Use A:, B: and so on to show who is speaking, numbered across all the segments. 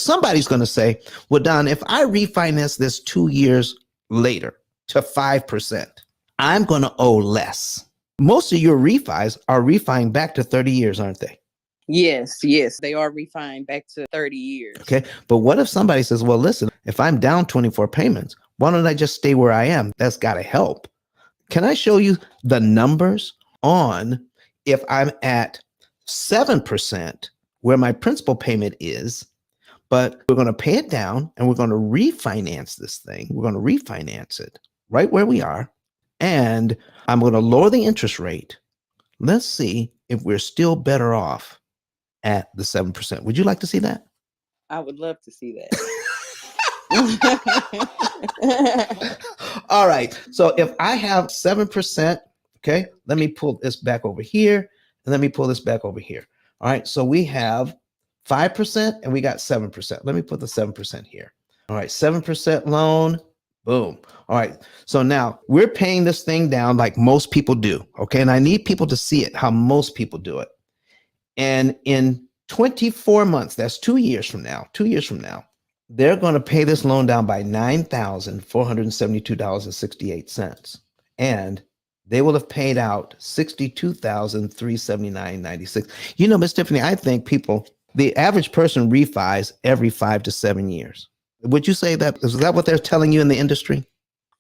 A: Somebody's going to say, well, Don, if I refinance this 2 years later to 5%, I'm going to owe less. Most of your refis are refining back to 30 years, aren't they?
B: Yes, they are refined back to 30 years.
A: Okay. But what if somebody says, well, listen, if I'm down 24 payments, why don't I just stay where I am? That's got to help. Can I show you the numbers on if I'm at 7%, where my principal payment is, but we're going to pay it down and we're going to refinance this thing. We're going to refinance it right where we are. And I'm going to lower the interest rate. Let's see if we're still better off at the 7%. Would you like to see that?
B: I would love to see that.
A: All right. So if I have 7%, okay, let me pull this back over here and let me pull this back over here. All right. So we have 5% and we got 7%. Let me put the 7% here. All right. 7% loan. Boom. All right. So now we're paying this thing down like most people do. Okay. And I need people to see it, how most people do it. And in 24 months, that's 2 years from now, they're going to pay this loan down by $9,472.68. And they will have paid out $62,379.96. You know, Miss Tiffany, I think the average person refis every 5 to 7 years. Would you say that? Is that what they're telling you in the industry?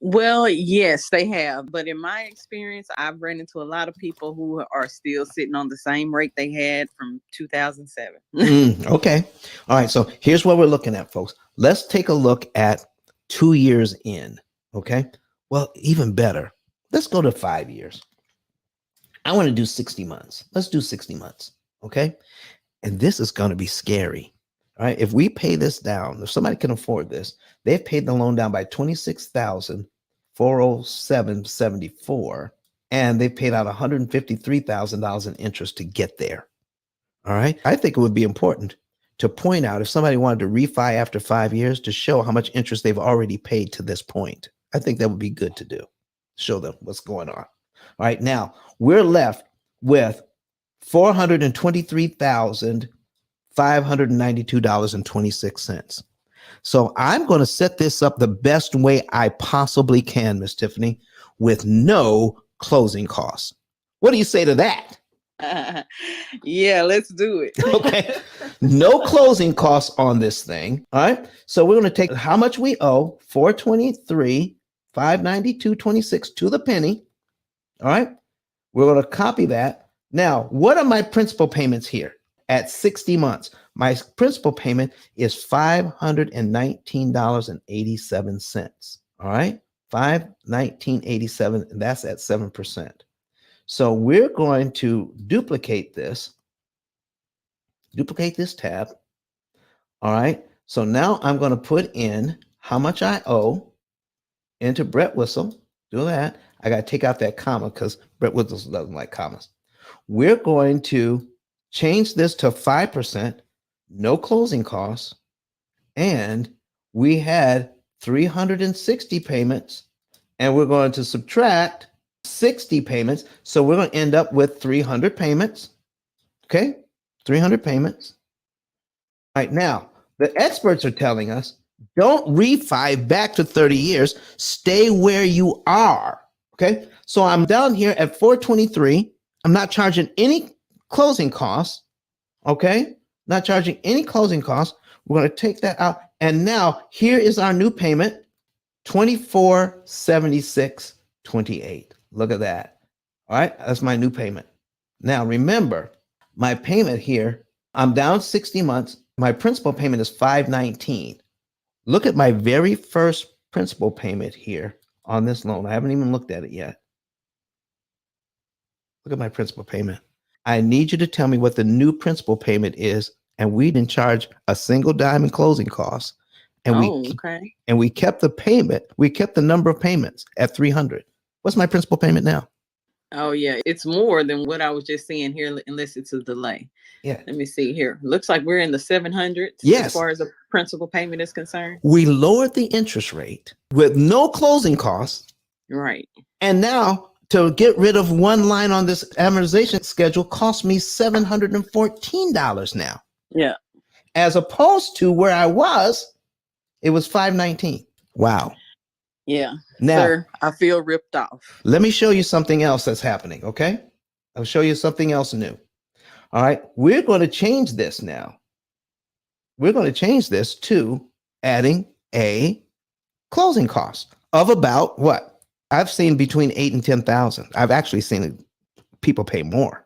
B: Well, yes, they have. But in my experience, I've run into a lot of people who are still sitting on the same rate they had from 2007.
A: Okay. All right. So here's what we're looking at, folks. Let's take a look at 2 years in. Okay. Well, even better. Let's go to 5 years. I want to do 60 months. Let's do 60 months. Okay. And this is going to be scary. All right. If we pay this down, if somebody can afford this, they've paid the loan down by $26,407.74, and they've paid out $153,000 in interest to get there. All right. I think it would be important to point out if somebody wanted to refi after 5 years to show how much interest they've already paid to this point. I think that would be good to do. Show them what's going on. All right. Now we're left with $423,592.26. So I'm going to set this up the best way I possibly can, Miss Tiffany, with no closing costs. What do you say to that?
B: Yeah, let's do it.
A: Okay. No closing costs on this thing. All right. So we're going to take how much we owe, $423,592.26 to the penny. All right. We're going to copy that. Now, what are my principal payments here at 60 months? My principal payment is $519.87. All right. $519.87. And that's at 7%. So we're going to duplicate this tab. All right. So now I'm going to put in how much I owe into Brett Whistle. Do that. I got to take out that comma because Brett Whistle doesn't like commas. We're going to change this to 5%, no closing costs. And we had 360 payments, and we're going to subtract 60 payments. So we're going to end up with 300 payments. Okay. 300 payments. All right. Now, the experts are telling us don't refi back to 30 years. Stay where you are. Okay. So I'm down here at 423. I'm not charging any closing costs. Okay. Not charging any closing costs. We're going to take that out. And now here is our new payment, $2476.28. Look at that. All right. That's my new payment. Now, remember my payment here. I'm down 60 months. My principal payment is $519. Look at my very first principal payment here on this loan. I haven't even looked at it yet. Look at my principal payment. I need you to tell me what the new principal payment is. And we didn't charge a single dime in closing costs. And we kept the payment. We kept the number of payments at 300. What's my principal payment now?
B: Oh, yeah. It's more than what I was just seeing here, unless it's a delay.
A: Yeah.
B: Let me see here. Looks like we're in the 700s.
A: Yes.
B: As far as the principal payment is concerned.
A: We lowered the interest rate with no closing costs.
B: Right.
A: And now to get rid of one line on this amortization schedule cost me $714 now.
B: Yeah.
A: as opposed to where I was, it was 519. Wow.
B: Yeah.
A: Now,
B: sir, I feel ripped off.
A: let me show you something else that's happening, okay? I'll show you something else new. All right, we're going to change this now. We're going to change this to adding a closing cost of about what? I've seen between 8 and 10,000. I've actually seen people pay more.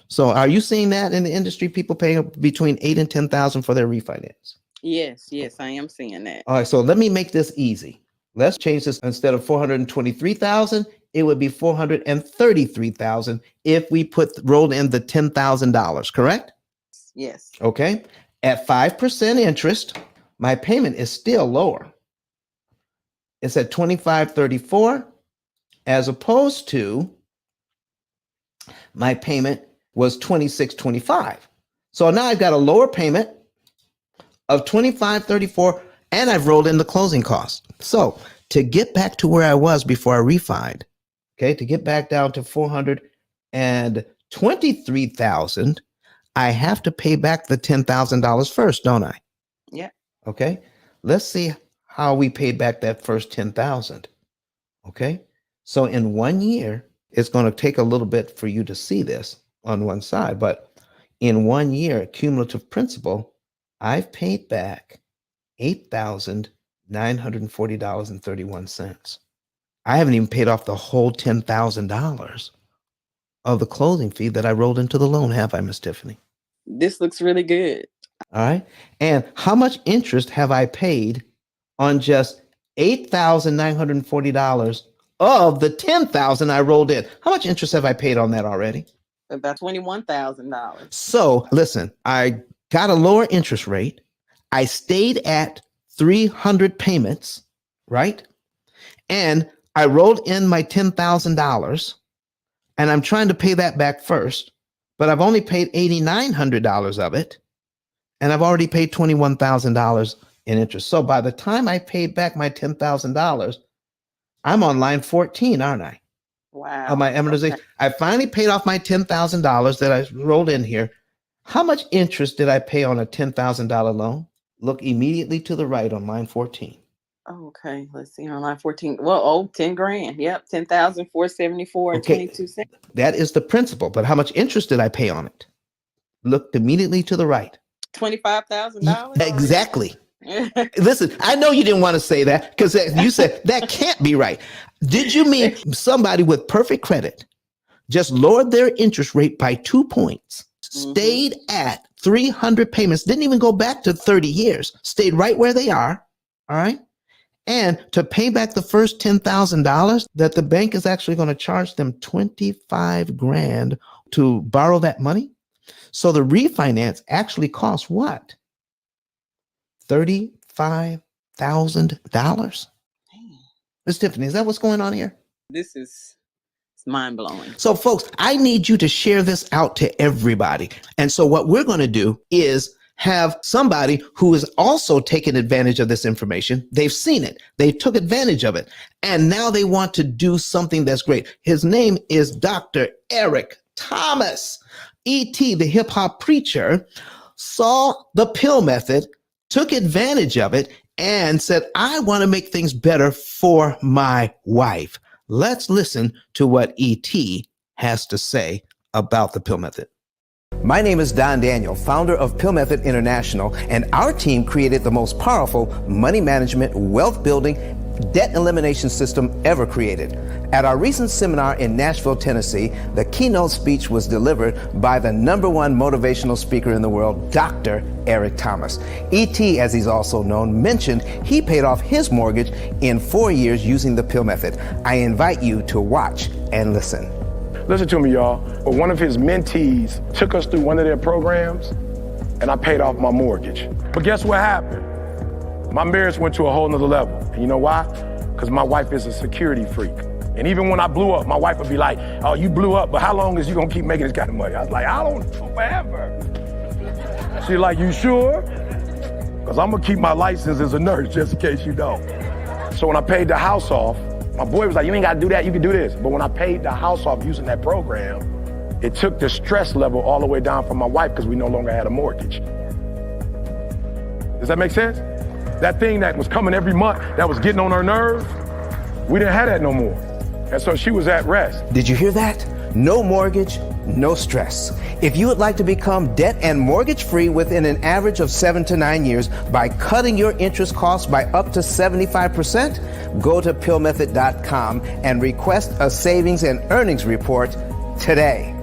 A: So are you seeing that in the industry? People paying between 8 and 10,000 for their refinance?
B: Yes, I am seeing that.
A: All right, so let me make this easy. Let's change this. Instead of 423,000, it would be 433,000 if we rolled in the $10,000, correct?
B: Yes.
A: Okay. At 5% interest, my payment is still lower. It's at 2534 as opposed to my payment was 2625. So now I've got a lower payment of 2534 and I've rolled in the closing costs. So to get back to where I was before I refied, okay, to get back down to 423,000, I have to pay back the $10,000 first, don't I?
B: Yeah.
A: Okay. Let's see how we paid back that first 10,000. Okay. So in 1 year, it's going to take a little bit for you to see this on one side, but in 1 year, cumulative principal, I've paid back $8,940.31. I haven't even paid off the whole $10,000 of the closing fee that I rolled into the loan, have I, Miss Tiffany?
B: This looks really good.
A: All right. And how much interest have I paid on just $8,940 of the $10,000 I rolled in? How much interest have I paid on that already?
B: About $21,000.
A: So listen, I got a lower interest rate. I stayed at 300 payments, right? And I rolled in my $10,000 and I'm trying to pay that back first, but I've only paid $8,900 of it. And I've already paid $21,000 in interest. So by the time I paid back my $10,000, I'm on line 14, aren't I?
B: Wow.
A: Of my amortization. Okay. I finally paid off my $10,000 that I rolled in here. How much interest did I pay on a $10,000 loan? Look immediately to the right on line 14.
B: Okay, let's see on line 14. Well, 10 grand. Yep, 10,474 and 22 cents.
A: That is the principal, but how much interest did I pay on it? Look immediately to the right.
B: $25,000.
A: Exactly. Listen, I know you didn't want to say that because you said that can't be right. Did you mean somebody with perfect credit just lowered their interest rate by 2 points, stayed at 300 payments, didn't even go back to 30 years, stayed right where they are, all right? And to pay back the first $10,000, that the bank is actually going to charge them 25 grand to borrow that money? So the refinance actually costs what? $35,000. Ms. Tiffany, is that what's going on here?
B: This is mind blowing.
A: So folks, I need you to share this out to everybody. And so what we're going to do is have somebody who is also taking advantage of this information. They've seen it. They took advantage of it. And now they want to do something that's great. His name is Dr. Eric Thomas. E.T., the hip hop preacher, saw the P.I.L.L method, took advantage of it, and said, I want to make things better for my wife. Let's listen to what E.T. has to say about the P.I.L.L method. My name is Don Daniel, founder of P.I.L.L Method International, and our team created the most powerful money management, wealth building, debt elimination system ever created. At our recent seminar in Nashville, Tennessee, the keynote speech was delivered by the #1 motivational speaker in the world, Dr. Eric Thomas. E.T., as he's also known, mentioned he paid off his mortgage in 4 years using the P.I.L.L method. I invite you to watch and listen.
C: Listen to me, y'all. One of his mentees took us through one of their programs, and I paid off my mortgage. But guess what happened? My marriage went to a whole nother level. And you know why? Because my wife is a security freak. And even when I blew up, my wife would be like, oh, you blew up, but how long is you gonna keep making this kind of money? I was like, I don't know, forever. She's like, you sure? Because I'm gonna keep my license as a nurse just in case you don't. So when I paid the house off, my boy was like, you ain't gotta do that, you can do this. But when I paid the house off using that program, it took the stress level all the way down for my wife because we no longer had a mortgage. Does that make sense? That thing that was coming every month, that was getting on her nerves, we didn't have that no more. And so she was at rest.
A: Did you hear that? No mortgage, no stress. If you would like to become debt and mortgage free within an average of 7 to 9 years by cutting your interest costs by up to 75%, go to pillmethod.com and request a savings and earnings report today.